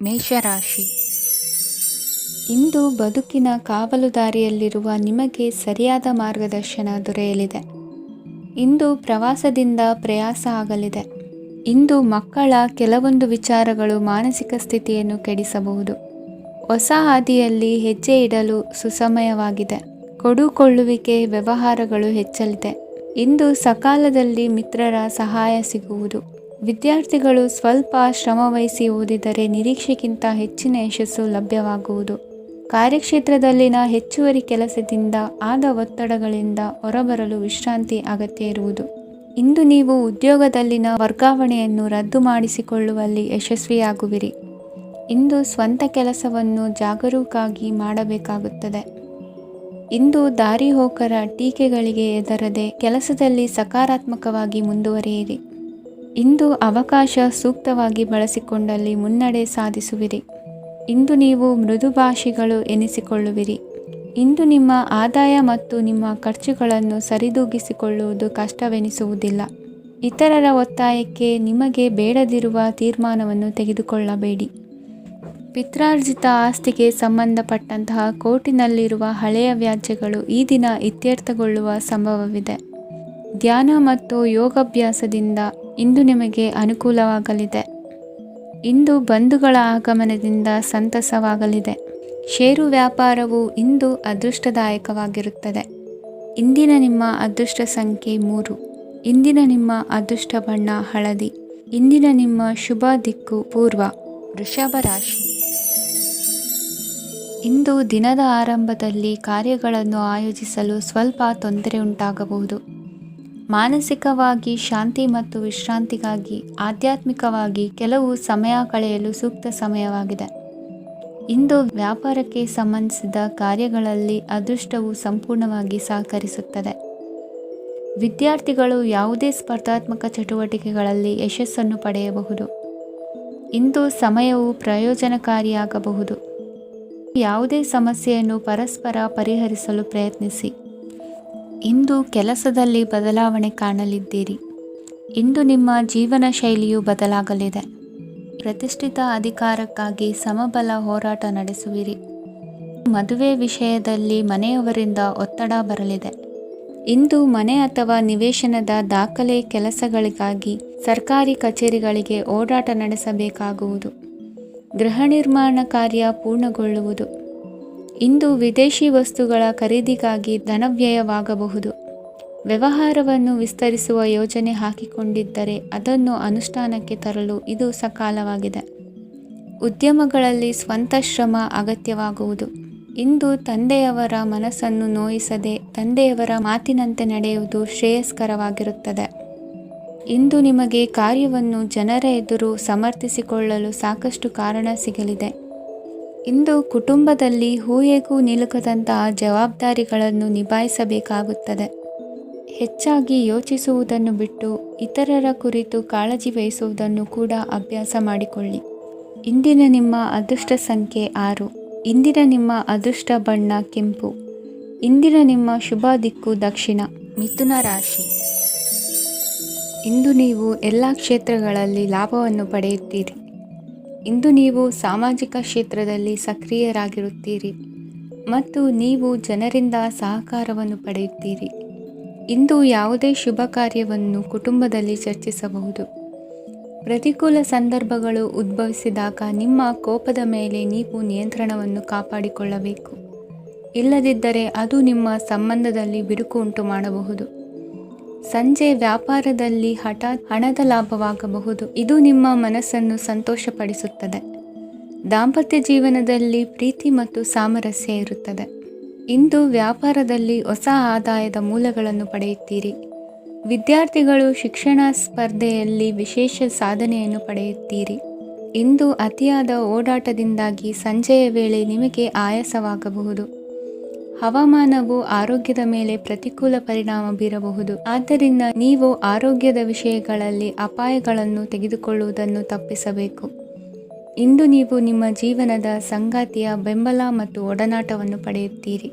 ಮೇಷರಾಶಿ. ಇಂದು ಬದುಕಿನ ಕಾವಲುದಾರಿಯಲ್ಲಿರುವ ನಿಮಗೆ ಸರಿಯಾದ ಮಾರ್ಗದರ್ಶನ ದೊರೆಯಲಿದೆ. ಇಂದು ಪ್ರವಾಸದಿಂದ ಪ್ರಯಾಸ ಆಗಲಿದೆ. ಇಂದು ಮಕ್ಕಳ ಕೆಲವೊಂದು ವಿಚಾರಗಳು ಮಾನಸಿಕ ಸ್ಥಿತಿಯನ್ನು ಕೆಡಿಸಬಹುದು. ಹೊಸ ಹಾದಿಯಲ್ಲಿ ಹೆಜ್ಜೆ ಇಡಲು ಸುಸಮಯವಾಗಿದೆ. ಕೊಡುಕೊಳ್ಳುವಿಕೆ ವ್ಯವಹಾರಗಳು ಹೆಚ್ಚಲಿದೆ. ಇಂದು ಸಕಾಲದಲ್ಲಿ ಮಿತ್ರರ ಸಹಾಯ ಸಿಗುವುದು. ವಿದ್ಯಾರ್ಥಿಗಳು ಸ್ವಲ್ಪ ಶ್ರಮವಹಿಸಿ ಓದಿದರೆ ನಿರೀಕ್ಷೆಗಿಂತ ಹೆಚ್ಚಿನ ಯಶಸ್ಸು ಲಭ್ಯವಾಗುವುದು. ಕಾರ್ಯಕ್ಷೇತ್ರದಲ್ಲಿನ ಹೆಚ್ಚುವರಿ ಕೆಲಸದಿಂದ ಆದ ಒತ್ತಡಗಳಿಂದ ಹೊರಬರಲು ವಿಶ್ರಾಂತಿ ಅಗತ್ಯ ಇರುವುದು. ಇಂದು ನೀವು ಉದ್ಯೋಗದಲ್ಲಿನ ವರ್ಗಾವಣೆಯನ್ನು ರದ್ದು ಮಾಡಿಸಿಕೊಳ್ಳುವಲ್ಲಿ ಯಶಸ್ವಿಯಾಗುವಿರಿ. ಇಂದು ಸ್ವಂತ ಕೆಲಸವನ್ನು ಜಾಗರೂಕರಾಗಿ ಮಾಡಬೇಕಾಗುತ್ತದೆ. ಇಂದು ದಾರಿಹೋಕರ ಟೀಕೆಗಳಿಗೆ ಹೆದರದೆ ಕೆಲಸದಲ್ಲಿ ಸಕಾರಾತ್ಮಕವಾಗಿ ಮುಂದುವರಿಯಿರಿ. ಇಂದು ಅವಕಾಶ ಸೂಕ್ತವಾಗಿ ಬಳಸಿಕೊಂಡಲ್ಲಿ ಮುನ್ನಡೆ ಸಾಧಿಸುವಿರಿ. ಇಂದು ನೀವು ಮೃದುಭಾಷಿಗಳು ಎನಿಸಿಕೊಳ್ಳುವಿರಿ. ಇಂದು ನಿಮ್ಮ ಆದಾಯ ಮತ್ತು ನಿಮ್ಮ ಖರ್ಚುಗಳನ್ನು ಸರಿದೂಗಿಸಿಕೊಳ್ಳುವುದು ಕಷ್ಟವೆನಿಸುವುದಿಲ್ಲ. ಇತರರ ಒತ್ತಾಯಕ್ಕೆ ನಿಮಗೆ ಬೇಡದಿರುವ ತೀರ್ಮಾನವನ್ನು ತೆಗೆದುಕೊಳ್ಳಬೇಡಿ. ಪಿತ್ರಾರ್ಜಿತ ಆಸ್ತಿಗೆ ಸಂಬಂಧಪಟ್ಟಂತಹ ಕೋರ್ಟಿನಲ್ಲಿರುವ ಹಳೆಯ ವ್ಯಾಜ್ಯಗಳು ಈ ದಿನ ಇತ್ಯರ್ಥಗೊಳ್ಳುವ ಸಂಭವವಿದೆ. ಧ್ಯಾನ ಮತ್ತು ಯೋಗಾಭ್ಯಾಸದಿಂದ ಇಂದು ನಿಮಗೆ ಅನುಕೂಲವಾಗಲಿದೆ. ಇಂದು ಬಂಧುಗಳ ಆಗಮನದಿಂದ ಸಂತಸವಾಗಲಿದೆ. ಷೇರು ವ್ಯಾಪಾರವು ಇಂದು ಅದೃಷ್ಟದಾಯಕವಾಗಿರುತ್ತದೆ. ಇಂದಿನ ನಿಮ್ಮ ಅದೃಷ್ಟ ಸಂಖ್ಯೆ 3. ಇಂದಿನ ನಿಮ್ಮ ಅದೃಷ್ಟ ಬಣ್ಣ ಹಳದಿ. ಇಂದಿನ ನಿಮ್ಮ ಶುಭ ದಿಕ್ಕು ಪೂರ್ವ. ವೃಷಭ ರಾಶಿ. ಇಂದು ದಿನದ ಆರಂಭದಲ್ಲಿ ಕಾರ್ಯಗಳನ್ನು ಆಯೋಜಿಸಲು ಸ್ವಲ್ಪ ತೊಂದರೆ ಉಂಟಾಗಬಹುದು. ಮಾನಸಿಕವಾಗಿ ಶಾಂತಿ ಮತ್ತು ವಿಶ್ರಾಂತಿಗಾಗಿ ಆಧ್ಯಾತ್ಮಿಕವಾಗಿ ಕೆಲವು ಸಮಯ ಕಳೆಯಲು ಸೂಕ್ತ ಸಮಯವಾಗಿದೆ. ಇಂದು ವ್ಯಾಪಾರಕ್ಕೆ ಸಂಬಂಧಿಸಿದ ಕಾರ್ಯಗಳಲ್ಲಿ ಅದೃಷ್ಟವು ಸಂಪೂರ್ಣವಾಗಿ ಸಹಕರಿಸುತ್ತದೆ. ವಿದ್ಯಾರ್ಥಿಗಳು ಯಾವುದೇ ಸ್ಪರ್ಧಾತ್ಮಕ ಚಟುವಟಿಕೆಗಳಲ್ಲಿ ಯಶಸ್ಸನ್ನು ಪಡೆಯಬಹುದು. ಇಂದು ಸಮಯವು ಪ್ರಯೋಜನಕಾರಿಯಾಗಬಹುದು. ಯಾವುದೇ ಸಮಸ್ಯೆಯನ್ನು ಪರಸ್ಪರ ಪರಿಹರಿಸಲು ಪ್ರಯತ್ನಿಸಿ. ಇಂದು ಕೆಲಸದಲ್ಲಿ ಬದಲಾವಣೆ ಕಾಣಲಿದ್ದೀರಿ. ಇಂದು ನಿಮ್ಮ ಜೀವನ ಶೈಲಿಯು ಬದಲಾಗಲಿದೆ. ಪ್ರತಿಷ್ಠಿತ ಅಧಿಕಾರಕ್ಕಾಗಿ ಸಮಬಲ ಹೋರಾಟ ನಡೆಸುವಿರಿ. ಮದುವೆ ವಿಷಯದಲ್ಲಿ ಮನೆಯವರಿಂದ ಒತ್ತಡ ಬರಲಿದೆ. ಇಂದು ಮನೆ ಅಥವಾ ನಿವೇಶನದ ದಾಖಲೆ ಕೆಲಸಗಳಿಗಾಗಿ ಸರ್ಕಾರಿ ಕಚೇರಿಗಳಿಗೆ ಓಡಾಟ ನಡೆಸಬೇಕಾಗುವುದು. ಗೃಹ ನಿರ್ಮಾಣ ಕಾರ್ಯ ಪೂರ್ಣಗೊಳ್ಳುವುದು. ಇಂದು ವಿದೇಶಿ ವಸ್ತುಗಳ ಖರೀದಿಗಾಗಿ ಧನವ್ಯಯವಾಗಬಹುದು. ವ್ಯವಹಾರವನ್ನು ವಿಸ್ತರಿಸುವ ಯೋಜನೆ ಹಾಕಿಕೊಂಡಿದ್ದರೆ ಅದನ್ನು ಅನುಷ್ಠಾನಕ್ಕೆ ತರಲು ಇದು ಸಕಾಲವಾಗಿದೆ. ಉದ್ಯಮಗಳಲ್ಲಿ ಸ್ವಂತ ಶ್ರಮ ಅಗತ್ಯವಾಗುವುದು. ಇಂದು ತಂದೆಯವರ ಮನಸ್ಸನ್ನು ನೋಯಿಸದೆ ತಂದೆಯವರ ಮಾತಿನಂತೆ ನಡೆಯುವುದು ಶ್ರೇಯಸ್ಕರವಾಗಿರುತ್ತದೆ. ಇಂದು ನಿಮಗೆ ಕಾರ್ಯವನ್ನು ಜನರ ಎದುರು ಸಮರ್ಥಿಸಿಕೊಳ್ಳಲು ಸಾಕಷ್ಟು ಕಾರಣ ಸಿಗಲಿದೆ. ಇಂದು ಕುಟುಂಬದಲ್ಲಿ ಹೂಯೆಗೂ ನಿಲುಕದಂತಹ ಜವಾಬ್ದಾರಿಗಳನ್ನು ನಿಭಾಯಿಸಬೇಕಾಗುತ್ತದೆ. ಹೆಚ್ಚಾಗಿ ಯೋಚಿಸುವುದನ್ನು ಬಿಟ್ಟು ಇತರರ ಕುರಿತು ಕಾಳಜಿ ವಹಿಸುವುದನ್ನು ಕೂಡ ಅಭ್ಯಾಸ ಮಾಡಿಕೊಳ್ಳಿ. ಇಂದಿನ ನಿಮ್ಮ ಅದೃಷ್ಟ ಸಂಖ್ಯೆ 6. ಇಂದಿನ ನಿಮ್ಮ ಅದೃಷ್ಟ ಬಣ್ಣ ಕೆಂಪು. ಇಂದಿನ ನಿಮ್ಮ ಶುಭ ದಿಕ್ಕು ದಕ್ಷಿಣ. ಮಿಥುನ ರಾಶಿ. ಇಂದು ನೀವು ಎಲ್ಲ ಕ್ಷೇತ್ರಗಳಲ್ಲಿ ಲಾಭವನ್ನು ಪಡೆಯುತ್ತೀರಿ. ಇಂದು ನೀವು ಸಾಮಾಜಿಕ ಕ್ಷೇತ್ರದಲ್ಲಿ ಸಕ್ರಿಯರಾಗಿರುತ್ತೀರಿ ಮತ್ತು ನೀವು ಜನರಿಂದ ಸಹಕಾರವನ್ನು ಪಡೆಯುತ್ತೀರಿ. ಇಂದು ಯಾವುದೇ ಶುಭ ಕಾರ್ಯವನ್ನು ಕುಟುಂಬದಲ್ಲಿ ಚರ್ಚಿಸಬಹುದು. ಪ್ರತಿಕೂಲ ಸಂದರ್ಭಗಳು ಉದ್ಭವಿಸಿದಾಗ ನಿಮ್ಮ ಕೋಪದ ಮೇಲೆ ನೀವು ನಿಯಂತ್ರಣವನ್ನು ಕಾಪಾಡಿಕೊಳ್ಳಬೇಕು. ಇಲ್ಲದಿದ್ದರೆ ಅದು ನಿಮ್ಮ ಸಂಬಂಧದಲ್ಲಿ ಬಿರುಕು ಉಂಟು ಮಾಡಬಹುದು. ಸಂಜೆ ವ್ಯಾಪಾರದಲ್ಲಿ ಹಠಾತ್ ಹಣದ ಲಾಭವಾಗಬಹುದು. ಇದು ನಿಮ್ಮ ಮನಸ್ಸನ್ನು ಸಂತೋಷಪಡಿಸುತ್ತದೆ. ದಾಂಪತ್ಯ ಜೀವನದಲ್ಲಿ ಪ್ರೀತಿ ಮತ್ತು ಸಾಮರಸ್ಯ ಇರುತ್ತದೆ. ಇಂದು ವ್ಯಾಪಾರದಲ್ಲಿ ಹೊಸ ಆದಾಯದ ಮೂಲಗಳನ್ನು ಪಡೆಯುತ್ತೀರಿ. ವಿದ್ಯಾರ್ಥಿಗಳು ಶಿಕ್ಷಣ ಸ್ಪರ್ಧೆಯಲ್ಲಿ ವಿಶೇಷ ಸಾಧನೆಯನ್ನು ಪಡೆಯುತ್ತೀರಿ. ಇಂದು ಅತಿಯಾದ ಓಡಾಟದಿಂದಾಗಿ ಸಂಜೆಯ ವೇಳೆ ನಿಮಗೆ ಆಯಾಸವಾಗಬಹುದು. ಹವಾಮಾನವು ಆರೋಗ್ಯದ ಮೇಲೆ ಪ್ರತಿಕೂಲ ಪರಿಣಾಮ ಬೀರಬಹುದು. ಆದ್ದರಿಂದ ನೀವು ಆರೋಗ್ಯದ ವಿಷಯಗಳಲ್ಲಿ ಅಪಾಯಗಳನ್ನು ತೆಗೆದುಕೊಳ್ಳುವುದನ್ನು ತಪ್ಪಿಸಬೇಕು. ಇಂದು ನೀವು ನಿಮ್ಮ ಜೀವನದ ಸಂಗಾತಿಯ ಬೆಂಬಲ ಮತ್ತು ಒಡನಾಟವನ್ನು ಪಡೆಯುತ್ತೀರಿ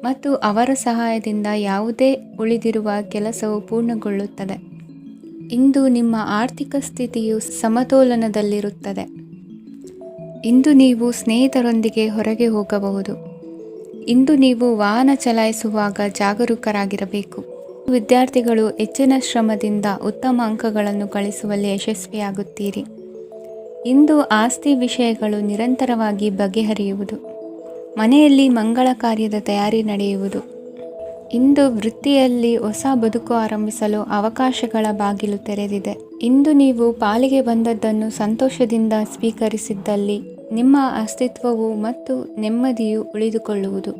ಮತ್ತು ಅವರ ಸಹಾಯದಿಂದ ಯಾವುದೇ ಉಳಿದಿರುವ ಕೆಲಸವು ಪೂರ್ಣಗೊಳ್ಳುತ್ತದೆ. ಇಂದು ನಿಮ್ಮ ಆರ್ಥಿಕ ಸ್ಥಿತಿಯು ಸಮತೋಲನದಲ್ಲಿರುತ್ತದೆ. ಇಂದು ನೀವು ಸ್ನೇಹಿತರೊಂದಿಗೆ ಹೊರಗೆ ಹೋಗಬಹುದು. ಇಂದು ನೀವು ವಾಹನ ಚಲಾಯಿಸುವಾಗ ಜಾಗರೂಕರಾಗಿರಬೇಕು. ವಿದ್ಯಾರ್ಥಿಗಳು ಹೆಚ್ಚಿನ ಶ್ರಮದಿಂದ ಉತ್ತಮ ಅಂಕಗಳನ್ನು ಗಳಿಸುವಲ್ಲಿ ಯಶಸ್ವಿಯಾಗುತ್ತೀರಿ. ಇಂದು ಆಸ್ತಿ ವಿಷಯಗಳು ನಿರಂತರವಾಗಿ ಬಗೆಹರಿಯುವುದು. ಮನೆಯಲ್ಲಿ ಮಂಗಳ ಕಾರ್ಯದ ತಯಾರಿ ನಡೆಯುವುದು. ಇಂದು ವೃತ್ತಿಯಲ್ಲಿ ಹೊಸ ಬದುಕು ಆರಂಭಿಸಲು ಅವಕಾಶಗಳ ಬಾಗಿಲು ತೆರೆದಿದೆ. ಇಂದು ನೀವು ಪಾಲಿಗೆ ಬಂದದ್ದನ್ನು ಸಂತೋಷದಿಂದ ಸ್ವೀಕರಿಸಿದ್ದಲ್ಲಿ ನಿಮ್ಮ ಅಸ್ತಿತ್ವವು ಮತ್ತು ನೆಮ್ಮದಿಯು ಉಳಿದುಕೊಳ್ಳುವುದು.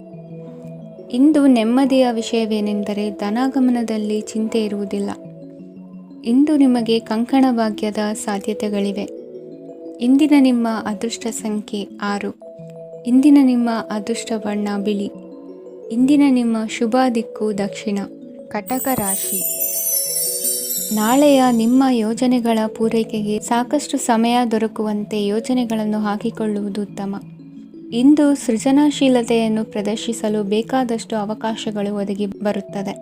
ಇಂದು ನೆಮ್ಮದಿಯ ವಿಷಯವೇನೆಂದರೆ ಧನಾಗಮನದಲ್ಲಿ ಚಿಂತೆ ಇರುವುದಿಲ್ಲ. ಇಂದು ನಿಮಗೆ ಕಂಕಣ ಭಾಗ್ಯದ ಸಾಧ್ಯತೆಗಳಿವೆ. ಇಂದಿನ ನಿಮ್ಮ ಅದೃಷ್ಟ ಸಂಖ್ಯೆ 6. ಇಂದಿನ ನಿಮ್ಮ ಅದೃಷ್ಟ ಬಣ್ಣ ಬಿಳಿ. ಇಂದಿನ ನಿಮ್ಮ ಶುಭ ದಿಕ್ಕು ದಕ್ಷಿಣ. ಕಟಕ ರಾಶಿ. ನಾಳೆಯ ನಿಮ್ಮ ಯೋಜನೆಗಳ ಪೂರೈಕೆಗೆ ಸಾಕಷ್ಟು ಸಮಯ ದೊರಕುವಂತೆ ಯೋಜನೆಗಳನ್ನು ಹಾಕಿಕೊಳ್ಳುವುದು ಉತ್ತಮ. ಇಂದು ಸೃಜನಶೀಲತೆಯನ್ನು ಪ್ರದರ್ಶಿಸಲು ಬೇಕಾದಷ್ಟು ಅವಕಾಶಗಳು ಒದಗಿ ಬರುತ್ತದೆ.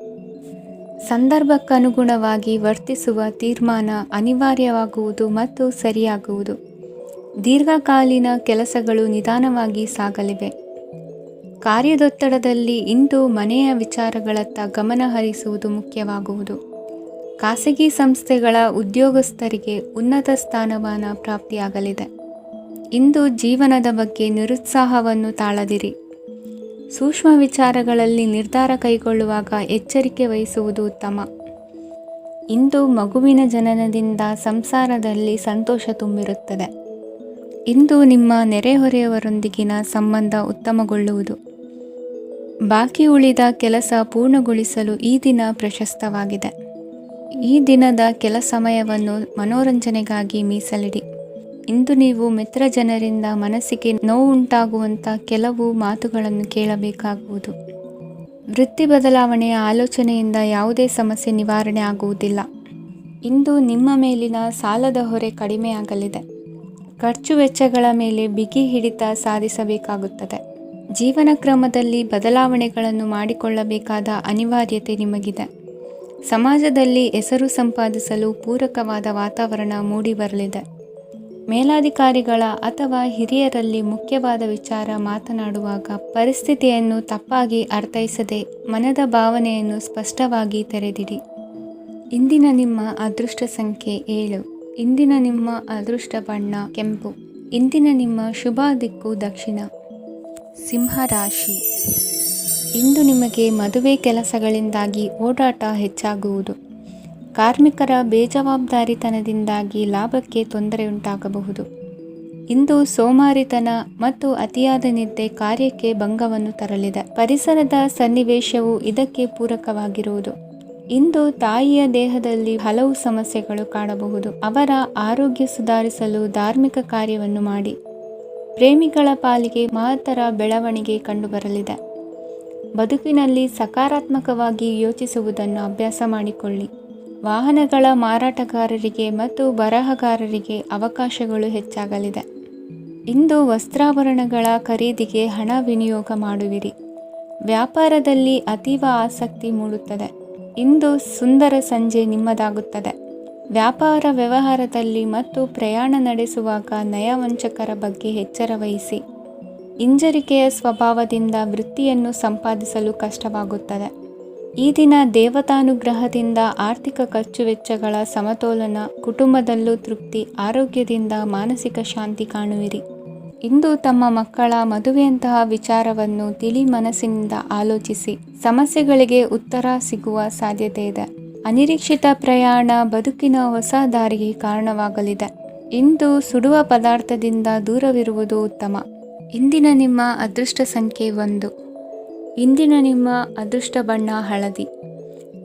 ಸಂದರ್ಭಕ್ಕನುಗುಣವಾಗಿ ವರ್ತಿಸುವ ತೀರ್ಮಾನ ಅನಿವಾರ್ಯವಾಗುವುದು ಮತ್ತು ಸರಿಯಾಗುವುದು. ದೀರ್ಘಕಾಲೀನ ಕೆಲಸಗಳು ನಿಧಾನವಾಗಿ ಸಾಗಲಿವೆ. ಕಾರ್ಯದೊತ್ತಡದಲ್ಲಿ ಇಂದು ಮನೆಯ ವಿಚಾರಗಳತ್ತ ಗಮನ ಹರಿಸುವುದು ಮುಖ್ಯವಾಗುವುದು. ಖಾಸಗಿ ಸಂಸ್ಥೆಗಳ ಉದ್ಯೋಗಸ್ಥರಿಗೆ ಉನ್ನತ ಸ್ಥಾನಮಾನ ಪ್ರಾಪ್ತಿಯಾಗಲಿದೆ. ಇಂದು ಜೀವನದ ಬಗ್ಗೆ ನಿರುತ್ಸಾಹವನ್ನು ತಾಳದಿರಿ. ಸೂಕ್ಷ್ಮ ವಿಚಾರಗಳಲ್ಲಿ ನಿರ್ಧಾರ ಕೈಗೊಳ್ಳುವಾಗ ಎಚ್ಚರಿಕೆ ವಹಿಸುವುದು ಉತ್ತಮ. ಇಂದು ಮಗುವಿನ ಜನನದಿಂದ ಸಂಸಾರದಲ್ಲಿ ಸಂತೋಷ ತುಂಬಿರುತ್ತದೆ. ಇಂದು ನಿಮ್ಮ ನೆರೆಹೊರೆಯವರೊಂದಿಗಿನ ಸಂಬಂಧ ಉತ್ತಮಗೊಳ್ಳುವುದು. ಬಾಕಿ ಉಳಿದ ಕೆಲಸ ಪೂರ್ಣಗೊಳಿಸಲು ಈ ದಿನ ಪ್ರಶಸ್ತವಾಗಿದೆ. ಈ ದಿನದ ಕೆಲ ಸಮಯವನ್ನು ಮನೋರಂಜನೆಗಾಗಿ ಮೀಸಲಿಡಿ. ಇಂದು ನೀವು ಮಿತ್ರ ಜನರಿಂದ ಮನಸ್ಸಿಗೆ ನೋವುಂಟಾಗುವಂಥ ಕೆಲವು ಮಾತುಗಳನ್ನು ಕೇಳಬೇಕಾಗುವುದು. ವೃತ್ತಿ ಬದಲಾವಣೆಯ ಆಲೋಚನೆಯಿಂದ ಯಾವುದೇ ಸಮಸ್ಯೆ ನಿವಾರಣೆ ಆಗುವುದಿಲ್ಲ. ಇಂದು ನಿಮ್ಮ ಮೇಲಿನ ಸಾಲದ ಹೊರೆ ಕಡಿಮೆಯಾಗಲಿದೆ. ಖರ್ಚು ವೆಚ್ಚಗಳ ಮೇಲೆ ಬಿಗಿ ಹಿಡಿತ ಸಾಧಿಸಬೇಕಾಗುತ್ತದೆ. ಜೀವನ ಕ್ರಮದಲ್ಲಿ ಬದಲಾವಣೆಗಳನ್ನು ಮಾಡಿಕೊಳ್ಳಬೇಕಾದ ಅನಿವಾರ್ಯತೆ ನಿಮಗಿದೆ. ಸಮಾಜದಲ್ಲಿ ಹೆಸರು ಸಂಪಾದಿಸಲು ಪೂರಕವಾದ ವಾತಾವರಣ ಮೂಡಿಬರಲಿದೆ. ಮೇಲಾಧಿಕಾರಿಗಳ ಅಥವಾ ಹಿರಿಯರಲ್ಲಿ ಮುಖ್ಯವಾದ ವಿಚಾರ ಮಾತನಾಡುವಾಗ ಪರಿಸ್ಥಿತಿಯನ್ನು ತಪ್ಪಾಗಿ ಅರ್ಥೈಸದೆ ಮನದ ಭಾವನೆಯನ್ನು ಸ್ಪಷ್ಟವಾಗಿ ತೆರೆದಿಡಿ. ಇಂದಿನ ನಿಮ್ಮ ಅದೃಷ್ಟ ಸಂಖ್ಯೆ 7. ಇಂದಿನ ನಿಮ್ಮ ಅದೃಷ್ಟ ಬಣ್ಣ ಕೆಂಪು. ಇಂದಿನ ನಿಮ್ಮ ಶುಭ ದಿಕ್ಕು ದಕ್ಷಿಣ. ಸಿಂಹರಾಶಿ. ಇಂದು ನಿಮಗೆ ಮದುವೆ ಕೆಲಸಗಳಿಂದಾಗಿ ಓಡಾಟ ಹೆಚ್ಚಾಗುವುದು. ಕಾರ್ಮಿಕರ ಬೇಜವಾಬ್ದಾರಿತನದಿಂದಾಗಿ ಲಾಭಕ್ಕೆ ತೊಂದರೆಯುಂಟಾಗಬಹುದು. ಇಂದು ಸೋಮಾರಿತನ ಮತ್ತು ಅತಿಯಾದ ನಿದ್ದೆ ಕಾರ್ಯಕ್ಕೆ ಭಂಗವನ್ನು ತರಲಿದೆ. ಪರಿಸರದ ಸನ್ನಿವೇಶವು ಇದಕ್ಕೆ ಪೂರಕವಾಗಿರುವುದು. ಇಂದು ತಾಯಿಯ ದೇಹದಲ್ಲಿ ಹಲವು ಸಮಸ್ಯೆಗಳು ಕಾಣಬಹುದು. ಅವರ ಆರೋಗ್ಯ ಸುಧಾರಿಸಲು ಧಾರ್ಮಿಕ ಕಾರ್ಯವನ್ನು ಮಾಡಿ. ಪ್ರೇಮಿಗಳ ಪಾಲಿಗೆ ಮಹತ್ತರ ಬೆಳವಣಿಗೆ ಕಂಡುಬರಲಿದೆ. ಬದುಕಿನಲ್ಲಿ ಸಕಾರಾತ್ಮಕವಾಗಿ ಯೋಚಿಸುವುದನ್ನು ಅಭ್ಯಾಸ ಮಾಡಿಕೊಳ್ಳಿ. ವಾಹನಗಳ ಮಾರಾಟಗಾರರಿಗೆ ಮತ್ತು ಬರಹಗಾರರಿಗೆ ಅವಕಾಶಗಳು ಹೆಚ್ಚಾಗಲಿದೆ. ಇಂದು ವಸ್ತ್ರಾಭರಣಗಳ ಖರೀದಿಗೆ ಹಣ ವಿನಿಯೋಗ ಮಾಡುವಿರಿ. ವ್ಯಾಪಾರದಲ್ಲಿ ಅತೀವ ಆಸಕ್ತಿ ಮೂಡುತ್ತದೆ. ಇಂದು ಸುಂದರ ಸಂಜೆ ನಿಮ್ಮದಾಗುತ್ತದೆ. ವ್ಯಾಪಾರ ವ್ಯವಹಾರದಲ್ಲಿ ಮತ್ತು ಪ್ರಯಾಣ ನಡೆಸುವಾಗ ನಯವಂಚಕರ ಬಗ್ಗೆ ಎಚ್ಚರ ವಹಿಸಿ. ಹಿಂಜರಿಕೆಯ ಸ್ವಭಾವದಿಂದ ವೃತ್ತಿಯನ್ನು ಸಂಪಾದಿಸಲು ಕಷ್ಟವಾಗುತ್ತದೆ. ಈ ದಿನ ದೇವತಾನುಗ್ರಹದಿಂದ ಆರ್ಥಿಕ ಖರ್ಚು ವೆಚ್ಚಗಳ ಸಮತೋಲನ, ಕುಟುಂಬದಲ್ಲೂ ತೃಪ್ತಿ, ಆರೋಗ್ಯದಿಂದ ಮಾನಸಿಕ ಶಾಂತಿ ಕಾಣುವಿರಿ. ಇಂದು ತಮ್ಮ ಮಕ್ಕಳ ಮದುವೆಯಂತಹ ವಿಚಾರವನ್ನು ತಿಳಿ ಮನಸ್ಸಿನಿಂದ ಆಲೋಚಿಸಿ ಸಮಸ್ಯೆಗಳಿಗೆ ಉತ್ತರ ಸಿಗುವ ಸಾಧ್ಯತೆ ಇದೆ. ಅನಿರೀಕ್ಷಿತ ಪ್ರಯಾಣ ಬದುಕಿನ ಹೊಸ ದಾರಿಗೆ ಕಾರಣವಾಗಲಿದೆ. ಇಂದು ಸುಡುವ ಪದಾರ್ಥದಿಂದ ದೂರವಿರುವುದು ಉತ್ತಮ. ಇಂದಿನ ನಿಮ್ಮ ಅದೃಷ್ಟ ಸಂಖ್ಯೆ 1. ಇಂದಿನ ನಿಮ್ಮ ಅದೃಷ್ಟ ಬಣ್ಣ ಹಳದಿ.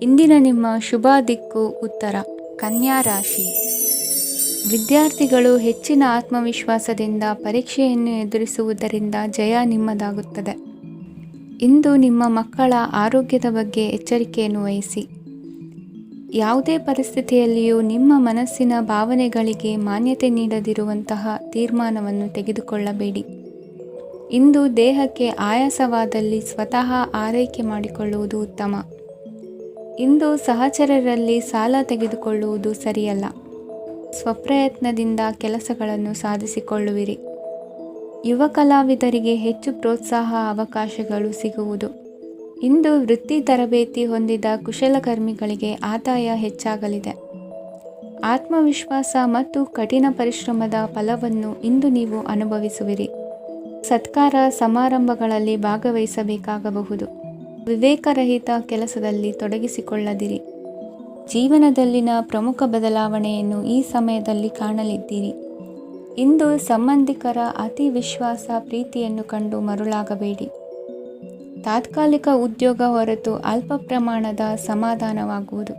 ಇಂದಿನ ನಿಮ್ಮ ಶುಭ ದಿಕ್ಕು ಉತ್ತರ. ಕನ್ಯಾ ರಾಶಿ. ವಿದ್ಯಾರ್ಥಿಗಳು ಹೆಚ್ಚಿನ ಆತ್ಮವಿಶ್ವಾಸದಿಂದ ಪರೀಕ್ಷೆಯನ್ನು ಎದುರಿಸುವುದರಿಂದ ಜಯ ನಿಮ್ಮದಾಗುತ್ತದೆ. ಇಂದು ನಿಮ್ಮ ಮಕ್ಕಳ ಆರೋಗ್ಯದ ಬಗ್ಗೆ ಎಚ್ಚರಿಕೆಯನ್ನು ವಹಿಸಿ. ಯಾವುದೇ ಪರಿಸ್ಥಿತಿಯಲ್ಲಿಯೂ ನಿಮ್ಮ ಮನಸ್ಸಿನ ಭಾವನೆಗಳಿಗೆ ಮಾನ್ಯತೆ ನೀಡದಿರುವಂತಹ ತೀರ್ಮಾನವನ್ನು ತೆಗೆದುಕೊಳ್ಳಬೇಡಿ. ಇಂದು ದೇಹಕ್ಕೆ ಆಯಾಸವಾದಲ್ಲಿ ಸ್ವತಃ ಆರೈಕೆ ಮಾಡಿಕೊಳ್ಳುವುದು ಉತ್ತಮ. ಇಂದು ಸಹಚರರಲ್ಲಿ ಸಾಲ ತೆಗೆದುಕೊಳ್ಳುವುದು ಸರಿಯಲ್ಲ. ಸ್ವಪ್ರಯತ್ನದಿಂದ ಕೆಲಸಗಳನ್ನು ಸಾಧಿಸಿಕೊಳ್ಳುವಿರಿ. ಯುವ ಕಲಾವಿದರಿಗೆ ಹೆಚ್ಚು ಪ್ರೋತ್ಸಾಹ ಅವಕಾಶಗಳು ಸಿಗುವುದು. ಇಂದು ವೃತ್ತಿ ತರಬೇತಿ ಹೊಂದಿದ ಕುಶಲಕರ್ಮಿಗಳಿಗೆ ಆದಾಯ ಹೆಚ್ಚಾಗಲಿದೆ. ಆತ್ಮವಿಶ್ವಾಸ ಮತ್ತು ಕಠಿಣ ಪರಿಶ್ರಮದ ಫಲವನ್ನು ಇಂದು ನೀವು ಅನುಭವಿಸುವಿರಿ. ಸತ್ಕಾರ ಸಮಾರಂಭಗಳಲ್ಲಿ ಭಾಗವಹಿಸಬೇಕಾಗಬಹುದು. ವಿವೇಕರಹಿತ ಕೆಲಸದಲ್ಲಿ ತೊಡಗಿಸಿಕೊಳ್ಳದಿರಿ. ಜೀವನದಲ್ಲಿನ ಪ್ರಮುಖ ಬದಲಾವಣೆಯನ್ನು ಈ ಸಮಯದಲ್ಲಿ ಕಾಣಲಿದ್ದೀರಿ. ಇಂದು ಸಂಬಂಧಿಕರ ಅತಿ ವಿಶ್ವಾಸ ಪ್ರೀತಿಯನ್ನು ಕಂಡು ಮರುಳಾಗಬೇಡಿ. ತಾತ್ಕಾಲಿಕ ಉದ್ಯೋಗ ಹೊರತು ಅಲ್ಪ ಪ್ರಮಾಣದ ಸಮಾಧಾನವಾಗುವುದು.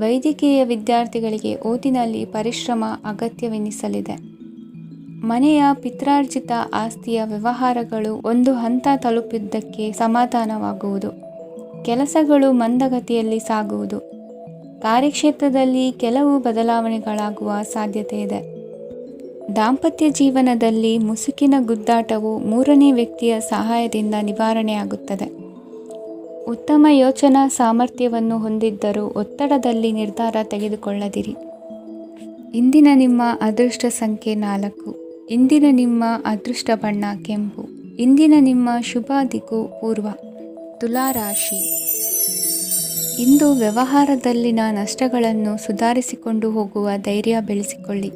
ವೈದ್ಯಕೀಯ ವಿದ್ಯಾರ್ಥಿಗಳಿಗೆ ಓದಿನಲ್ಲಿ ಪರಿಶ್ರಮ ಅಗತ್ಯವೆನಿಸಲಿದೆ. ಮನೆಯ ಪಿತ್ರಾರ್ಜಿತ ಆಸ್ತಿಯ ವ್ಯವಹಾರಗಳು ಒಂದು ಹಂತ ತಲುಪಿದ್ದಕ್ಕೆ ಸಮಾಧಾನವಾಗುವುದು. ಕೆಲಸಗಳು ಮಂದಗತಿಯಲ್ಲಿ ಸಾಗುವುದು. ಕಾರ್ಯಕ್ಷೇತ್ರದಲ್ಲಿ ಕೆಲವು ಬದಲಾವಣೆಗಳಾಗುವ ಸಾಧ್ಯತೆ ಇದೆ. ದಾಂಪತ್ಯ ಜೀವನದಲ್ಲಿ ಮುಸುಕಿನ ಗುದ್ದಾಟವು ಮೂರನೇ ವ್ಯಕ್ತಿಯ ಸಹಾಯದಿಂದ ನಿವಾರಣೆಯಾಗುತ್ತದೆ. ಉತ್ತಮ ಯೋಚನಾ ಸಾಮರ್ಥ್ಯವನ್ನು ಹೊಂದಿದ್ದರೂ ಒತ್ತಡದಲ್ಲಿ ನಿರ್ಧಾರ ತೆಗೆದುಕೊಳ್ಳದಿರಿ. ಇಂದಿನ ನಿಮ್ಮ ಅದೃಷ್ಟ ಸಂಖ್ಯೆ 4. ಇಂದಿನ ನಿಮ್ಮ ಅದೃಷ್ಟ ಬಣ್ಣ ಕೆಂಪು. ಇಂದಿನ ನಿಮ್ಮ ಶುಭ ದಿಕ್ಕು ಪೂರ್ವ. ತುಲಾ ರಾಶಿ. ಇಂದು ವ್ಯವಹಾರದಲ್ಲಿನ ನಷ್ಟಗಳನ್ನು ಸುಧಾರಿಸಿಕೊಂಡು ಹೋಗುವ ಧೈರ್ಯ ಬೆಳೆಸಿಕೊಳ್ಳಿ.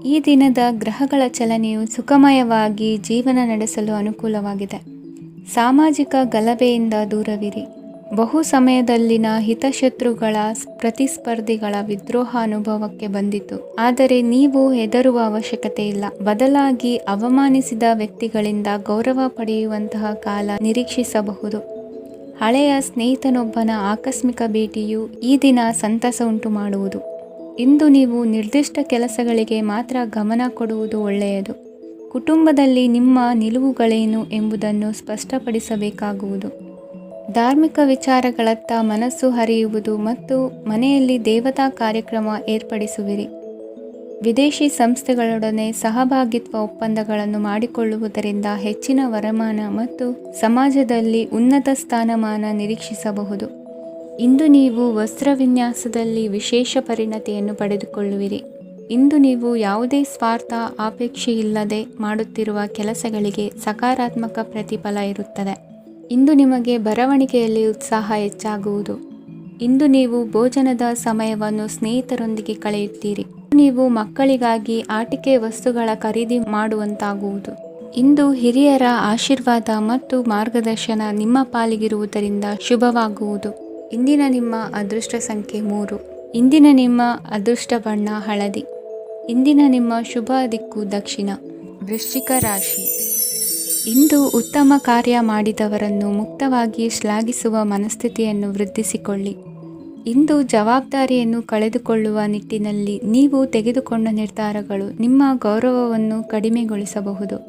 ಈ ದಿನದ ಗ್ರಹಗಳ ಚಲನೆಯು ಸುಖಮಯವಾಗಿ ಜೀವನ ನಡೆಸಲು ಅನುಕೂಲವಾಗಿದೆ. ಸಾಮಾಜಿಕ ಗಲಭೆಯಿಂದ ದೂರವಿರಿ. ಬಹು ಸಮಯದಲ್ಲಿನ ಹಿತಶತ್ರುಗಳ ಪ್ರತಿಸ್ಪರ್ಧಿಗಳ ವಿದ್ರೋಹ ಅನುಭವಕ್ಕೆ ಬಂದಿತು. ಆದರೆ ನೀವು ಹೆದರುವ ಅವಶ್ಯಕತೆ ಇಲ್ಲ. ಬದಲಾಗಿ ಅವಮಾನಿಸಿದ ವ್ಯಕ್ತಿಗಳಿಂದ ಗೌರವ ಪಡೆಯುವಂತಹ ಕಾಲ ನಿರೀಕ್ಷಿಸಬಹುದು. ಹಳೆಯ ಸ್ನೇಹಿತನೊಬ್ಬನ ಆಕಸ್ಮಿಕ ಭೇಟಿಯು ಈ ದಿನ ಸಂತಸ ಉಂಟು ಮಾಡುವುದು. ಇಂದು ನೀವು ನಿರ್ದಿಷ್ಟ ಕೆಲಸಗಳಿಗೆ ಮಾತ್ರ ಗಮನ ಕೊಡುವುದು ಒಳ್ಳೆಯದು. ಕುಟುಂಬದಲ್ಲಿ ನಿಮ್ಮ ನಿಲುವುಗಳೇನು ಎಂಬುದನ್ನು ಸ್ಪಷ್ಟಪಡಿಸಬೇಕಾಗುವುದು. ಧಾರ್ಮಿಕ ವಿಚಾರಗಳತ್ತ ಮನಸ್ಸು ಹರಿಯುವುದು ಮತ್ತು ಮನೆಯಲ್ಲಿ ದೇವತಾ ಕಾರ್ಯಕ್ರಮ ಏರ್ಪಡಿಸುವಿರಿ. ವಿದೇಶಿ ಸಂಸ್ಥೆಗಳೊಡನೆ ಸಹಭಾಗಿತ್ವ ಒಪ್ಪಂದಗಳನ್ನು ಮಾಡಿಕೊಳ್ಳುವುದರಿಂದ ಹೆಚ್ಚಿನ ವರಮಾನ ಮತ್ತು ಸಮಾಜದಲ್ಲಿ ಉನ್ನತ ಸ್ಥಾನಮಾನ ನಿರೀಕ್ಷಿಸಬಹುದು. ಇಂದು ನೀವು ವಸ್ತ್ರವಿನ್ಯಾಸದಲ್ಲಿ ವಿಶೇಷ ಪರಿಣತಿಯನ್ನು ಪಡೆದುಕೊಳ್ಳುವಿರಿ. ಇಂದು ನೀವು ಯಾವುದೇ ಸ್ವಾರ್ಥ ಅಪೇಕ್ಷೆಯಿಲ್ಲದೆ ಮಾಡುತ್ತಿರುವ ಕೆಲಸಗಳಿಗೆ ಸಕಾರಾತ್ಮಕ ಪ್ರತಿಫಲ ಇರುತ್ತದೆ. ಇಂದು ನಿಮಗೆ ಬರವಣಿಗೆಯಲ್ಲಿ ಉತ್ಸಾಹ ಹೆಚ್ಚಾಗುವುದು. ಇಂದು ನೀವು ಭೋಜನದ ಸಮಯವನ್ನು ಸ್ನೇಹಿತರೊಂದಿಗೆ ಕಳೆಯುತ್ತೀರಿ. ನೀವು ಮಕ್ಕಳಿಗಾಗಿ ಆಟಿಕೆ ವಸ್ತುಗಳ ಖರೀದಿ ಮಾಡುವಂತಾಗುವುದು. ಇಂದು ಹಿರಿಯರ ಆಶೀರ್ವಾದ ಮತ್ತು ಮಾರ್ಗದರ್ಶನ ನಿಮ್ಮ ಪಾಲಿಗಿರುವುದರಿಂದ ಶುಭವಾಗುವುದು. ಇಂದಿನ ನಿಮ್ಮ ಅದೃಷ್ಟ ಸಂಖ್ಯೆ 3. ಇಂದಿನ ನಿಮ್ಮ ಅದೃಷ್ಟ ಬಣ್ಣ ಹಳದಿ. ಇಂದಿನ ನಿಮ್ಮ ಶುಭ ದಿಕ್ಕು ದಕ್ಷಿಣ. ವೃಶ್ಚಿಕ ರಾಶಿ. ಇಂದು ಉತ್ತಮ ಕಾರ್ಯ ಮಾಡಿದವರನ್ನು ಮುಕ್ತವಾಗಿ ಶ್ಲಾಘಿಸುವ ಮನಸ್ಥಿತಿಯನ್ನು ವೃದ್ಧಿಸಿಕೊಳ್ಳಿ. ಇಂದು ಜವಾಬ್ದಾರಿಯನ್ನು ಕಳೆದುಕೊಳ್ಳುವ ನಿಟ್ಟಿನಲ್ಲಿ ನೀವು ತೆಗೆದುಕೊಂಡ ನಿರ್ಧಾರಗಳು ನಿಮ್ಮ ಗೌರವವನ್ನು ಕಡಿಮೆಗೊಳಿಸಬಹುದು.